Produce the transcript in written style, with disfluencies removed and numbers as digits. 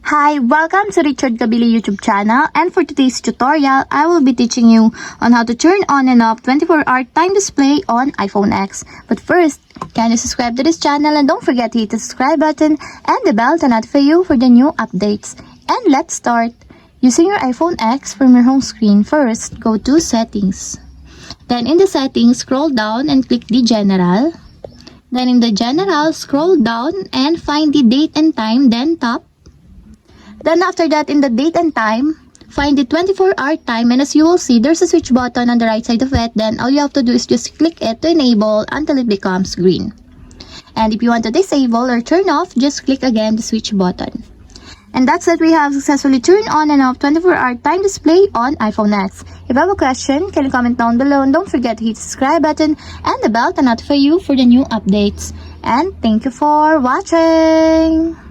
Hi, welcome to Richard Gabili YouTube channel, and for today's tutorial, I will be teaching you on how to turn on and off 24-hour time display on iPhone X. But first, can you subscribe to this channel and don't forget to hit the subscribe button and the bell to notify you for the new updates. And let's start. Using your iPhone X from your home screen, first go to Settings. Then in the Settings, scroll down and click the General. Then in the General, scroll down and find the date and time, then tap. Then after that, in the date and time, find the 24-hour time, and as you will see, there's a switch button on the right side of it. Then all you have to do is just click it to enable until it becomes green. And if you want to disable or turn off, just click again the switch button. And that's it, we have successfully turned on and off 24-hour time display on iPhone X. If you have a question, can you comment down below, and don't forget to hit the subscribe button and the bell to notify you for the new updates. And thank you for watching!